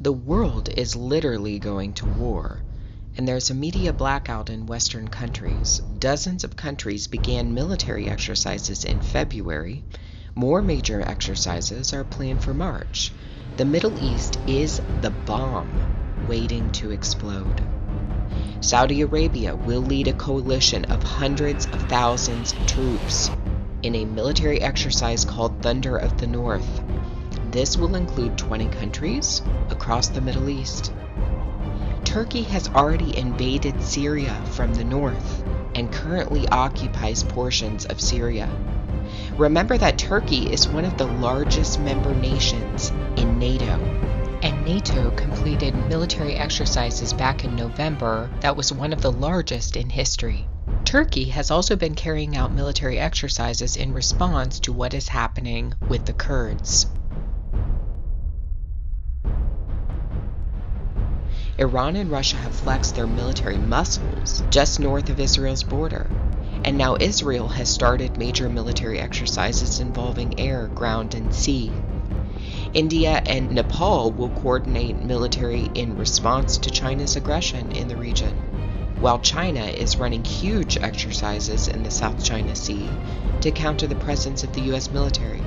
The world is literally going to war, and there's a media blackout in Western countries. Dozens of countries began military exercises in February. More major exercises are planned for March. The Middle East is the bomb waiting to explode. Saudi Arabia will lead a coalition of hundreds of thousands of troops in a military exercise called Thunder of the North. This will include 20 countries across the Middle East. Turkey has already invaded Syria from the north and currently occupies portions of Syria. Remember that Turkey is one of the largest member nations in NATO. And NATO completed military exercises back in November that was one of the largest in history. Turkey has also been carrying out military exercises in response to what is happening with the Kurds. Iran and Russia have flexed their military muscles just north of Israel's border, and now Israel has started major military exercises involving air, ground, and sea. India and Nepal will coordinate military in response to China's aggression in the region, while China is running huge exercises in the South China Sea to counter the presence of the U.S. military.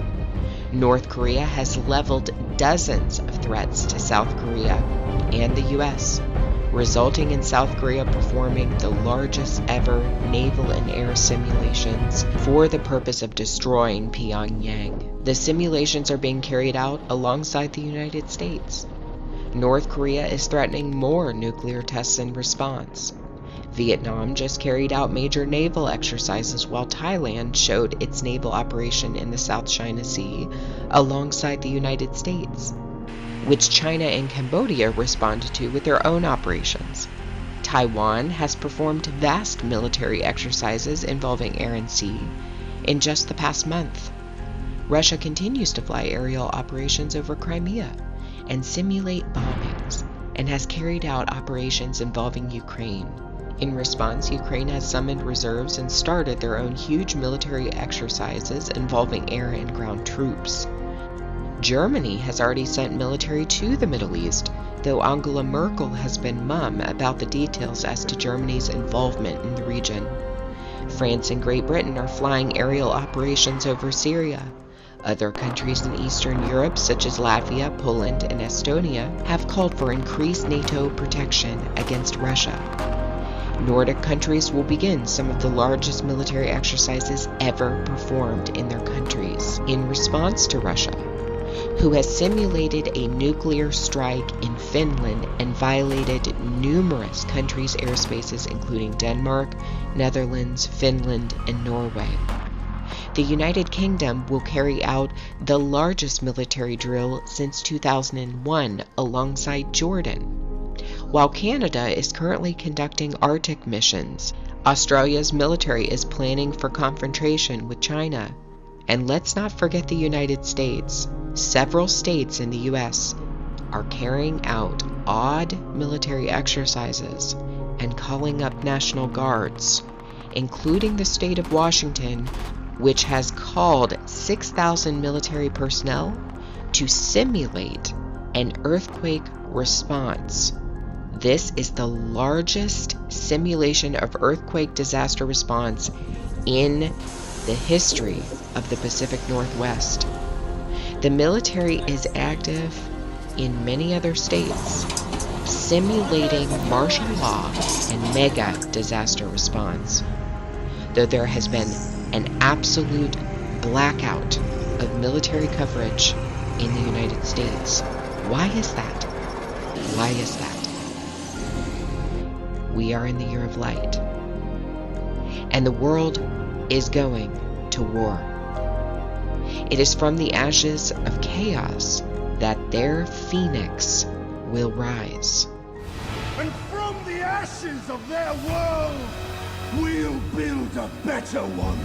North Korea has leveled dozens of threats to South Korea and the U.S., resulting in South Korea performing the largest ever naval and air simulations for the purpose of destroying Pyongyang. The simulations are being carried out alongside the United States. North Korea is threatening more nuclear tests in response. Vietnam just carried out major naval exercises while Thailand showed its naval operation in the South China Sea alongside the United States, which China and Cambodia responded to with their own operations. Taiwan has performed vast military exercises involving air and sea in just the past month. Russia continues to fly aerial operations over Crimea and simulate bombings, and has carried out operations involving Ukraine. In response, Ukraine has summoned reserves and started their own huge military exercises involving air and ground troops. Germany has already sent military to the Middle East, though Angela Merkel has been mum about the details as to Germany's involvement in the region. France and Great Britain are flying aerial operations over Syria. Other countries in Eastern Europe, such as Latvia, Poland, and Estonia, have called for increased NATO protection against Russia. Nordic countries will begin some of the largest military exercises ever performed in their countries in response to Russia, who has simulated a nuclear strike in Finland and violated numerous countries' airspaces, including Denmark, Netherlands, Finland, and Norway. The United Kingdom will carry out the largest military drill since 2001 alongside Jordan, while Canada is currently conducting Arctic missions. Australia's military is planning for confrontation with China. And let's not forget the United States. Several states in the U.S. are carrying out odd military exercises and calling up National Guards, including the state of Washington, which has called 6,000 military personnel to simulate an earthquake response. This is the largest simulation of earthquake disaster response in the history of the Pacific Northwest. The military is active in many other states, simulating martial law and mega disaster response, though there has been an absolute blackout of military coverage in the United States. Why is that? Why is that? We are in the year of light, and the world is going to war. It is from the ashes of chaos that their phoenix will rise. And from the ashes of their world, we'll build a better one.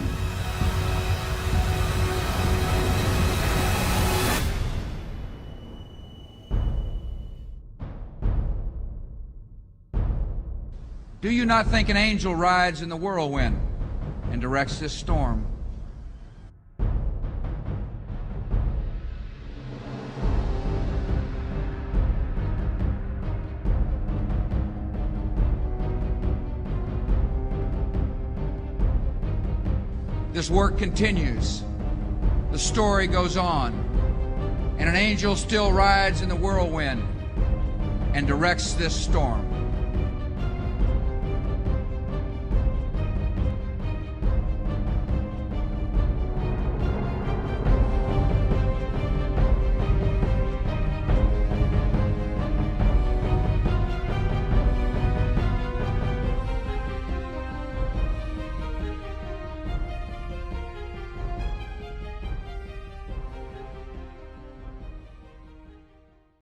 Do you not think an angel rides in the whirlwind and directs this storm? this work continues. The story goes on, and an angel still rides in the whirlwind and directs this storm.